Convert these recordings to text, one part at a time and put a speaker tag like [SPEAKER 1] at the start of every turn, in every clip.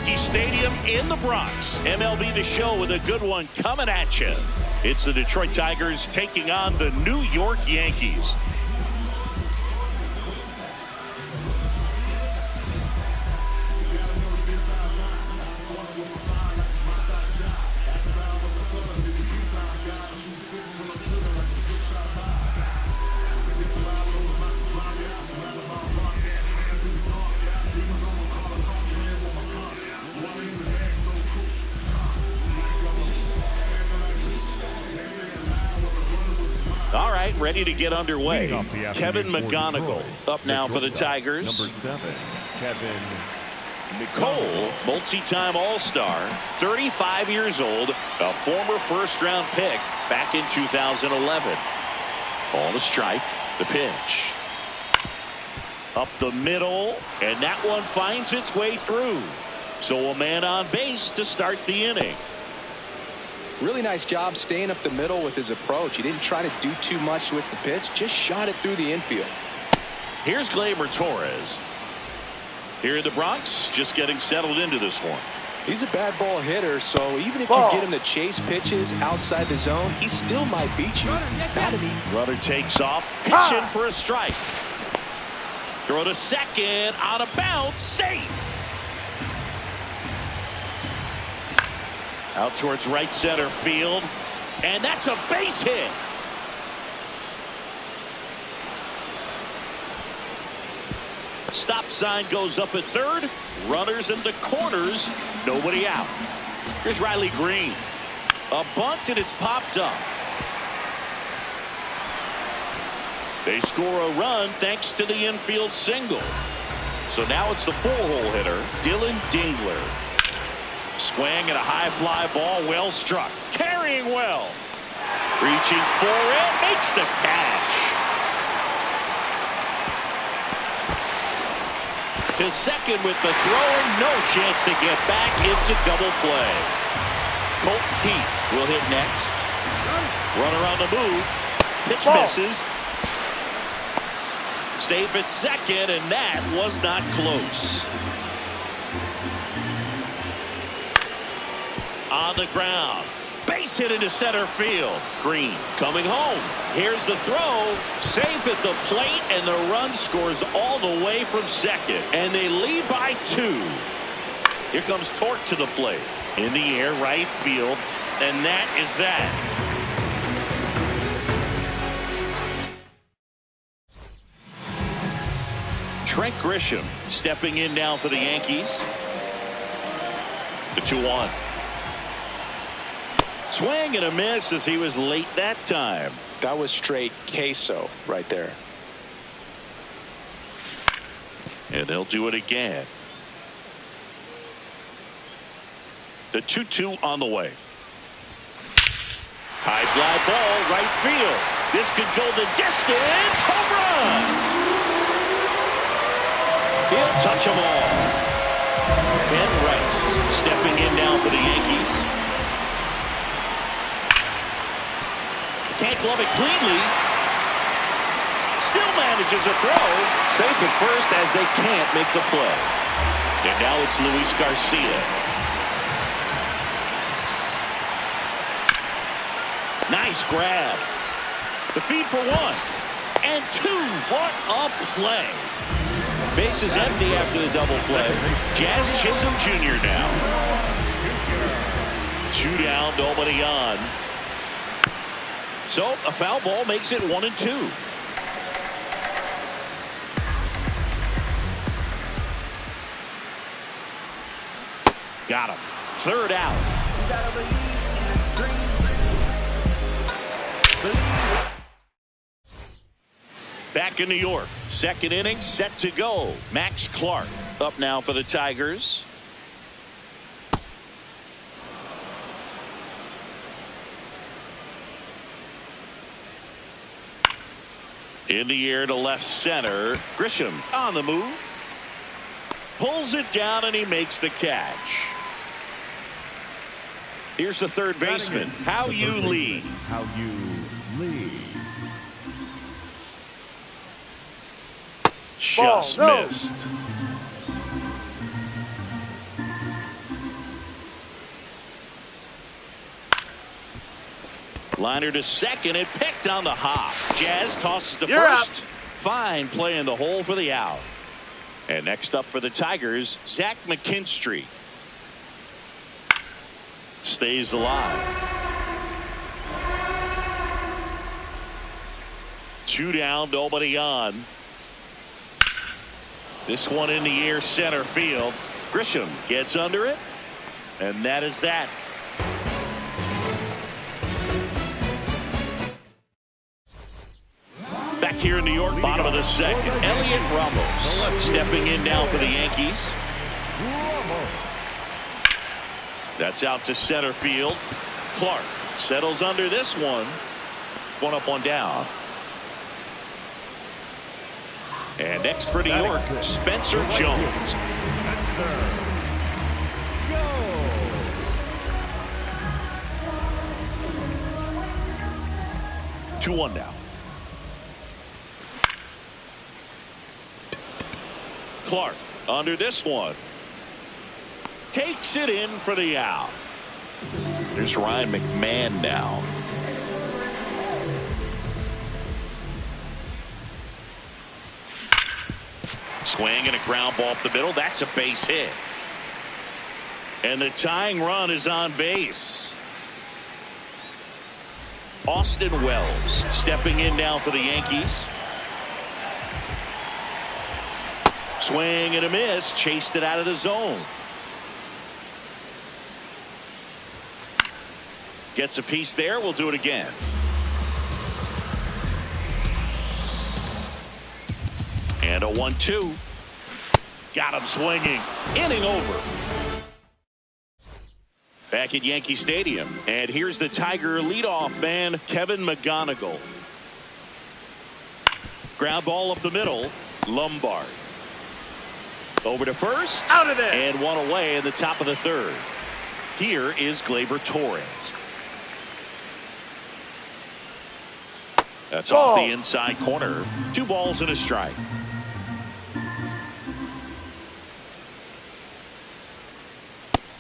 [SPEAKER 1] Yankee Stadium in the Bronx. MLB The Show with a good one coming at you. It's the Detroit Tigers taking on the New York Yankees. All right, ready to get underway. Kevin McGonigal up now for the Tigers.
[SPEAKER 2] Number 7, Kevin
[SPEAKER 1] Cole, multi-time All-Star, 35 years old, a former first-round pick back in 2011. Ball to strike, the pitch. Up the middle, and that one finds its way through. So a man on base to start the inning.
[SPEAKER 3] Really nice job staying up the middle with his approach. He didn't try to do too much with the pitch, just shot it through the infield.
[SPEAKER 1] Here's Gleyber Torres. Here in the Bronx, just getting settled into this one.
[SPEAKER 3] He's a bad ball hitter, so even if you get him to chase pitches outside the zone, he still might beat you.
[SPEAKER 1] Runner takes off, pitch in for a strike. Throw to second, on a bounce, safe. Out towards right center field, and that's a base hit. Stop sign goes up at third. Runners in the corners, nobody out. Here's Riley Green. A bunt, and it's popped up. They score a run thanks to the infield single. So now it's the four-hole hitter, Dylan Dingler. Swing and a high fly ball, well struck. Carrying well. Reaching for it, makes the catch. To second with the throw, and no chance to get back. It's a double play. K.o.b.e will hit next. Runner on the move. Pitch misses. Safe at second, and that was not close. On the ground. Base hit into center field. Green coming home. Here's the throw. Safe at the plate, and the run scores all the way from second. And they lead by 2. Here comes Torque to the plate. In the air, right field. And that is that. Trent Grisham stepping in now for the Yankees. The 2-1. Swing and a miss as he was late that time.
[SPEAKER 3] That was straight queso right there.
[SPEAKER 1] And they'll do it again. The 2-2 on the way. High fly ball, right field. This could go the distance. Home run. He'll touch them all. Ben Rice stepping in now for the Yankees. Can't glove it cleanly. Still manages a throw. Safe at first as they can't make the play. And now it's Luis Garcia. Nice grab. The feed for 1. And 2. What a play. Base is empty after the double play. Jazz Chisholm Jr. now. 2 down, nobody on. So a foul ball makes it 1-2. Got him. Third out. You gotta believe. Back in New York. Second inning set to go. Max Clark up now for the Tigers. In the air to left center. Grisham on the move. Pulls it down and he makes the catch. Here's the third baseman. How you lead.
[SPEAKER 2] How you lead.
[SPEAKER 1] Just missed. Liner to second and picked on the hop. Jazz tosses to
[SPEAKER 4] You're
[SPEAKER 1] first. Fine play in the hole for the out. And next up for the Tigers, Zach McKinstry. Stays alive. 2 down, nobody on. This one in the air, center field. Grisham gets under it, and that is that. Back here in New York, bottom of the second. Elliot Ramos stepping in now for the Yankees. That's out to center field. Clark settles under this one. 1 up, 1 down. And next for New York, Spencer Jones. 2-1 now. Clark under this one. Takes it in for the out. There's Ryan McMahon now. Swing and a ground ball up the middle. That's a base hit. And the tying run is on base. Austin Wells stepping in now for the Yankees. Swing and a miss. Chased it out of the zone. Gets a piece there. We'll do it again. And a 1-2. Got him swinging. Inning over. Back at Yankee Stadium. And here's the Tiger leadoff man, Kevin McGonigal. Ground ball up the middle. Lombard. Over to first.
[SPEAKER 4] Out of there.
[SPEAKER 1] And 1 away in the top of the 3rd. Here is Gleyber Torres. That's off the inside corner. 2 balls and a strike.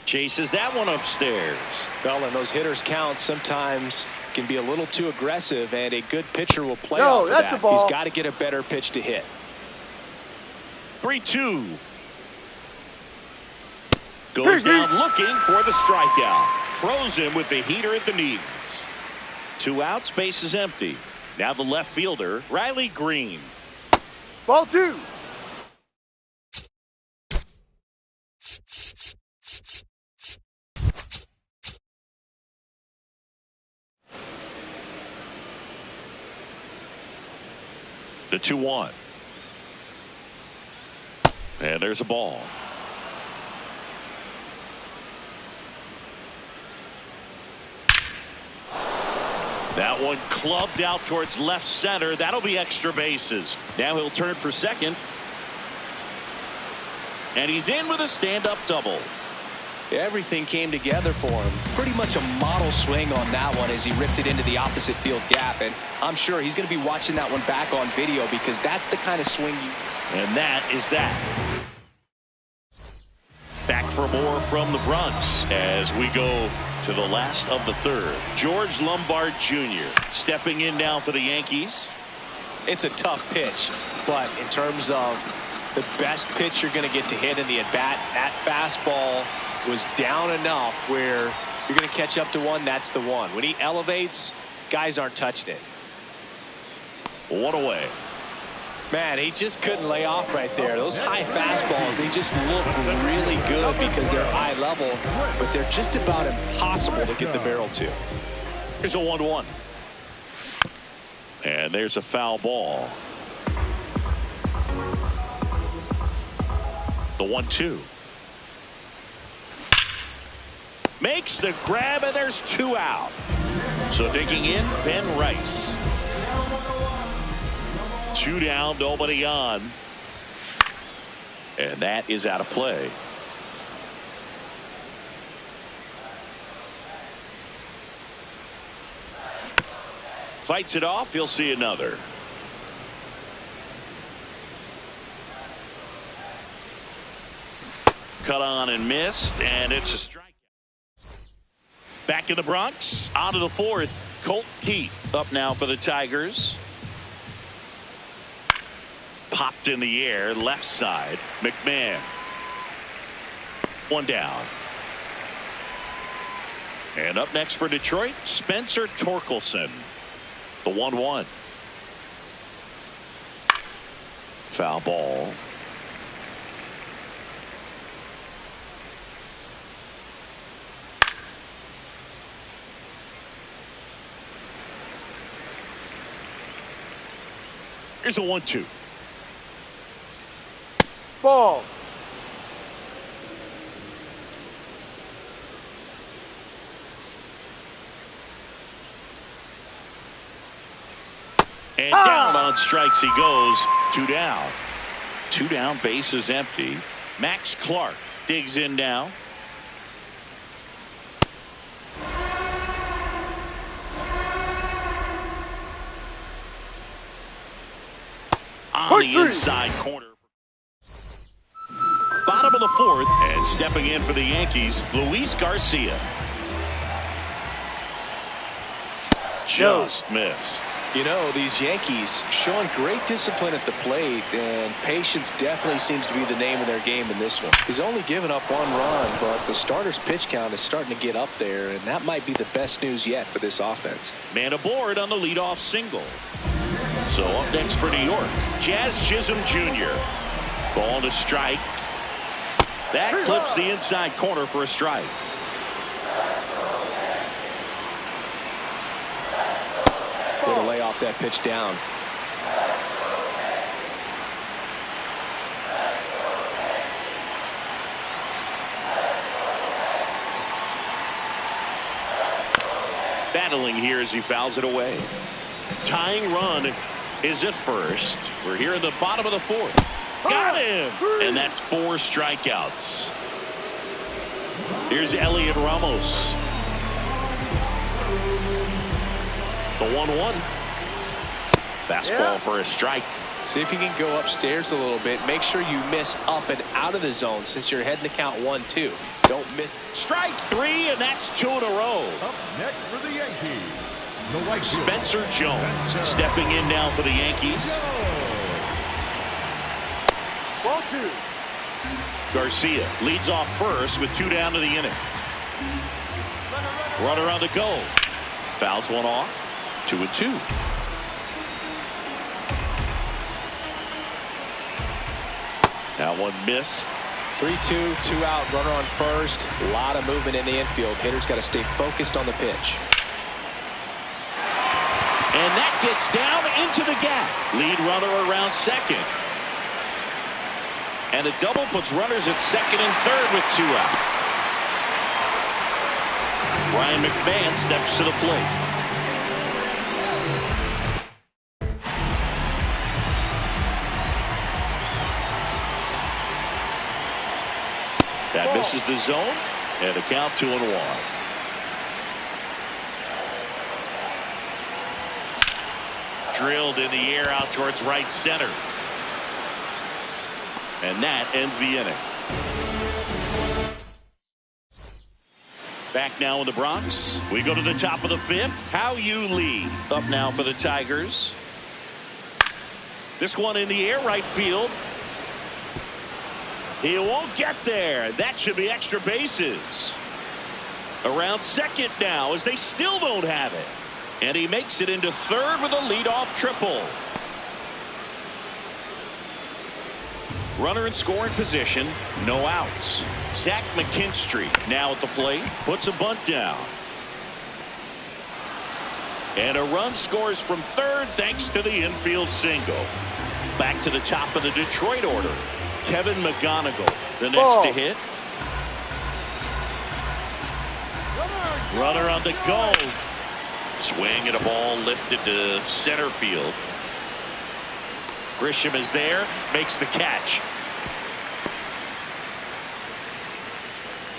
[SPEAKER 1] Chases that one upstairs.
[SPEAKER 3] Well, and those hitters count sometimes can be a little too aggressive, and a good pitcher will play off of
[SPEAKER 4] that's
[SPEAKER 3] that.
[SPEAKER 4] a ball.
[SPEAKER 3] He's got to get a better pitch to hit.
[SPEAKER 1] 3-2. Goes down looking for the strikeout. Throws him with the heater at the knees. 2 outs, base is empty. Now the left fielder, Riley Green.
[SPEAKER 4] Ball 2.
[SPEAKER 1] The 2-1. And there's a ball. That one clubbed out towards left center. That'll be extra bases. Now he'll turn for second. And he's in with a stand-up double.
[SPEAKER 3] Everything came together for him. Pretty much a model swing on that one as he ripped it into the opposite field gap. And I'm sure he's going to be watching that one back on video because that's the kind of swing you...
[SPEAKER 1] And that is that. Back for more from the Bronx as we go to the last of the 3rd. George Lombard Jr. stepping in now for the Yankees.
[SPEAKER 3] It's a tough pitch, but in terms of the best pitch you're going to get to hit in the at-bat, that fastball was down enough where you're going to catch up to one. That's the one. When he elevates, guys aren't touching it.
[SPEAKER 1] 1 away.
[SPEAKER 3] Man, he just couldn't lay off right there. Those high fastballs, they just look really good because they're high level, but they're just about impossible to get the barrel to.
[SPEAKER 1] Here's a 1-1. And there's a foul ball. The 1-2. Makes the grab, and there's 2 out. So digging in, Ben Rice. 2 down, nobody on. And that is out of play. Fights it off. You'll see another. Cut on and missed, and it's a strike. Back in the Bronx, on to the fourth. K.o.b.e up now for the Tigers. Popped in the air, left side. McMahon. One down. And up next for Detroit, Spencer Torkelson. The 1-1. Foul ball. Here's a 1-2.
[SPEAKER 4] Ball.
[SPEAKER 1] And down on strikes he goes. 2 down. 2 down, base is empty. Max Clark digs in now. On the inside corner. Bottom of the fourth, and stepping in for the Yankees, Luis Garcia. Just missed.
[SPEAKER 3] You know, these Yankees showing great discipline at the plate, and patience definitely seems to be the name of their game in this one. He's only given up 1 run, but the starter's pitch count is starting to get up there, and that might be the best news yet for this offense.
[SPEAKER 1] Man aboard on the leadoff single. So up next for New York, Jazz Chisholm Jr. Ball to strike. That clips the inside corner for a strike.
[SPEAKER 3] Way to lay off that pitch down.
[SPEAKER 1] Battling here as he fouls it away. Tying run is at first. We're here in the bottom of the fourth. Got him! And that's 4 strikeouts. Here's Elliot Ramos. The 1-1. Fastball for a strike.
[SPEAKER 3] See if you can go upstairs a little bit. Make sure you miss up and out of the zone since you're heading to count 1-2. Don't miss.
[SPEAKER 1] Strike 3, and that's 2 in a row.
[SPEAKER 2] Up next for the Yankees, the right fielder,
[SPEAKER 1] Spencer Jones stepping in now for the Yankees.
[SPEAKER 4] Ball 2.
[SPEAKER 1] Garcia leads off first with 2 down to the inning. Runner on the go. Fouls one off. 2-2. That one missed.
[SPEAKER 3] 3-2, 2 out, runner on first. A lot of movement in the infield. Hitter's got to stay focused on the pitch.
[SPEAKER 1] And that gets down into the gap. Lead runner around second. And a double puts runners at second and third with 2 out. Ryan McMahon steps to the plate. That misses the zone, and a count 2-1. Drilled in the air out towards right center. And that ends the inning. Back now in the Bronx. We go to the top of the 5th. K.o.b.e up now for the Tigers. This one in the air, right field. He won't get there. That should be extra bases. Around second now as they still don't have it. And he makes it into third with a leadoff triple. Runner in scoring position. No outs. Zach McKinstry now at the plate. Puts a bunt down. And a run scores from third thanks to the infield single. Back to the top of the Detroit order. Kevin McGonigal, the next to hit. Runner on the go. Swing and a ball lifted to center field. Grisham is there, makes the catch.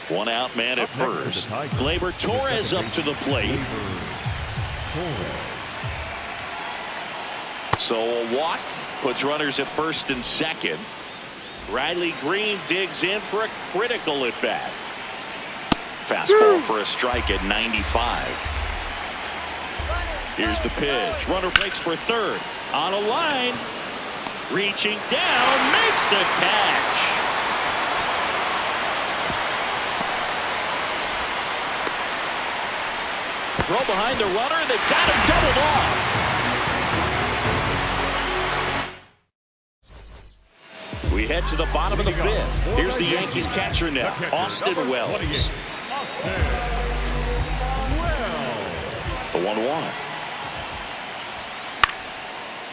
[SPEAKER 1] 1 out, man at first. Gleyber Torres up to the plate. So a walk puts runners at first and second. Riley Green digs in for a critical at bat. Fastball for a strike at 95. Here's the pitch. Runner breaks for third. On a line. Reaching down. Makes the catch. Throw behind the runner. They've got him doubled off. We head to the bottom of the fifth. Here's the Yankees catcher now, Austin Wells. The 1-1.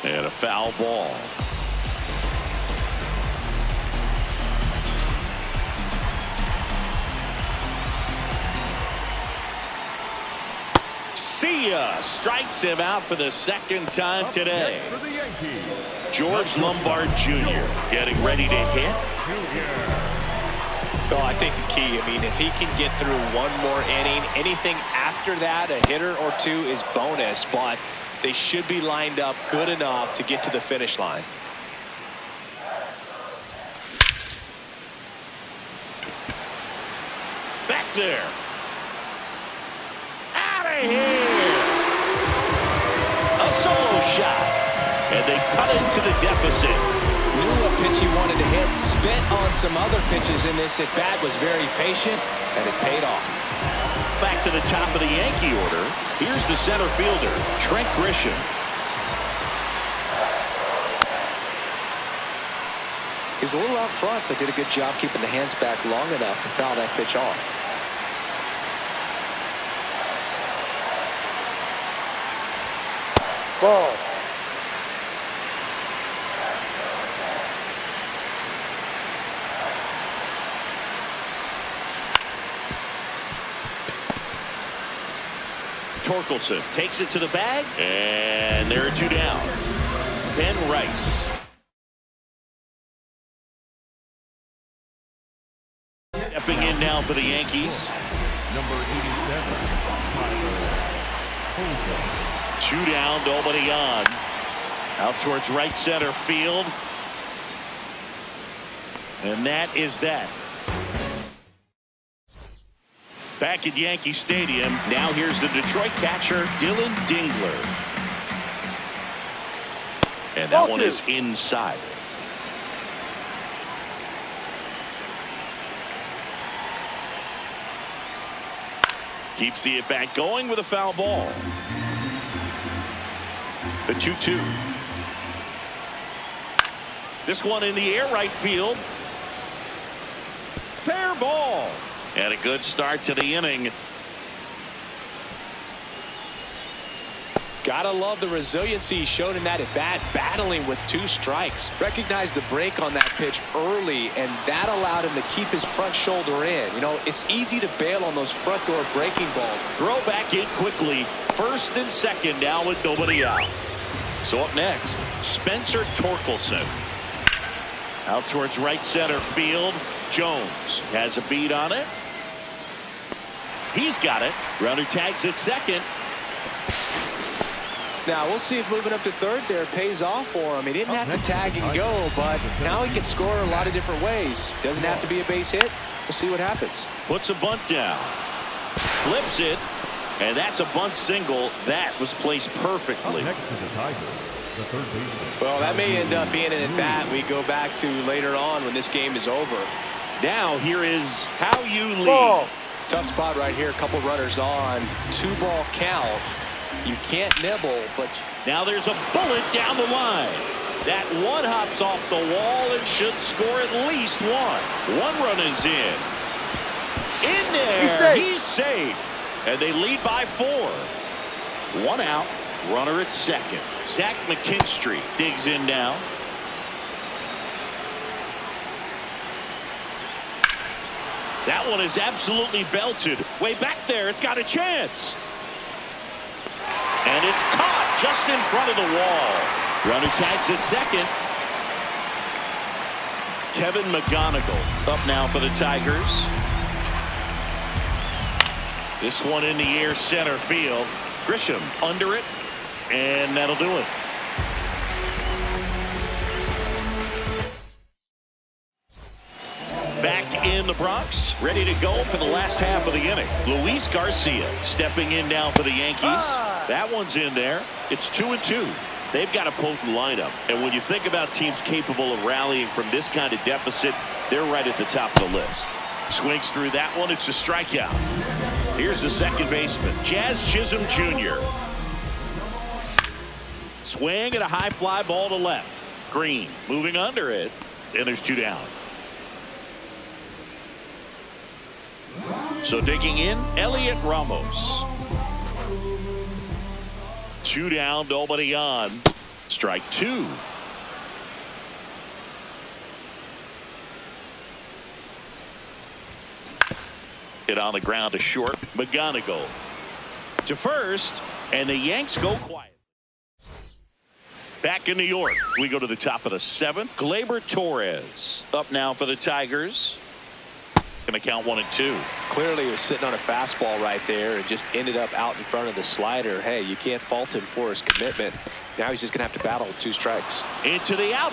[SPEAKER 1] And a foul ball. See ya! Strikes him out for the second time today. George Lombard Jr. getting ready to hit.
[SPEAKER 3] Oh, I think the key, if he can get through one more inning, anything after that, a hitter or two is bonus, but they should be lined up good enough to get to the finish line.
[SPEAKER 1] Back there. Out of here. A solo shot. And they cut into the deficit.
[SPEAKER 3] Knew what pitch he wanted to hit. Spent on some other pitches in this at-bat. Was very patient, and it paid off.
[SPEAKER 1] Back to the top of the Yankee order. Here's the center fielder, Trent Grisham.
[SPEAKER 3] He was a little out front, but did a good job keeping the hands back long enough to foul that pitch off.
[SPEAKER 4] Ball.
[SPEAKER 1] Torkelson takes it to the bag, and there are two down. Ben Rice. Stepping in now for the Yankees.
[SPEAKER 2] Number 87.
[SPEAKER 1] Two down, nobody on. Out towards right center field. And that is that. Back at Yankee Stadium, now here's the Detroit catcher, Dylan Dingler. And that one is inside. Keeps the at-bat going with a foul ball. The 2-2. This one in the air right field. Fair ball. And a good start to the inning.
[SPEAKER 3] Gotta love the resiliency shown in that at-bat, battling with two strikes. Recognized the break on that pitch early, and that allowed him to keep his front shoulder in. It's easy to bail on those front door breaking balls.
[SPEAKER 1] Throw back in quickly. First and second now with nobody out. So up next, Spencer Torkelson. Out towards right center field. Jones has a beat on it. He's got it. Runner tags at second.
[SPEAKER 3] Now we'll see if moving up to third there pays off for him. He didn't have to tag and go, but now he can score a lot of different ways. Doesn't have to be a base hit. We'll see what happens.
[SPEAKER 1] Puts a bunt down. Flips it. And that's a bunt single. That was placed perfectly.
[SPEAKER 2] Next to the Tigers, the third baseman.
[SPEAKER 3] Well, that may end up being an at-bat we go back to later on when this game is over.
[SPEAKER 1] Now here is how you lead.
[SPEAKER 4] Ball.
[SPEAKER 3] Tough spot right here. A couple runners on. 2-ball count. You can't nibble, but
[SPEAKER 1] now there's a bullet down the line. That one hops off the wall and should score at least one. One run is in. In there. He's safe. And they lead by 4. One out. Runner at second. Zach McKinstry digs in now. That one is absolutely belted. Way back there. It's got a chance. And it's caught just in front of the wall. Runner tags at second. Kevin McGonigal up now for the Tigers. This one in the air center field. Grisham under it. And that'll do it. Back in in the Bronx, ready to go for the last half of the inning. Luis Garcia stepping in now for the Yankees. That one's in there. It's 2-2. They've got a potent lineup, and when you think about teams capable of rallying from this kind of deficit, they're right at the top of the list. Swings through that one. It's a strikeout. Here's the second baseman, Jazz Chisholm Jr. Swing and a high fly ball to left. Green moving under it, and there's 2 down. So digging in, Elliot Ramos. 2 down, nobody on. Strike 2. Hit on the ground to short. McGonigal to first, and the Yanks go quiet. Back in New York, we go to the top of the 7th. Gleyber Torres up now for the Tigers. Going to count 1-2.
[SPEAKER 3] Clearly, he was sitting on a fastball right there and just ended up out in front of the slider. Hey, you can't fault him for his commitment. Now he's just going to have to battle with 2 strikes.
[SPEAKER 1] Into the outfield.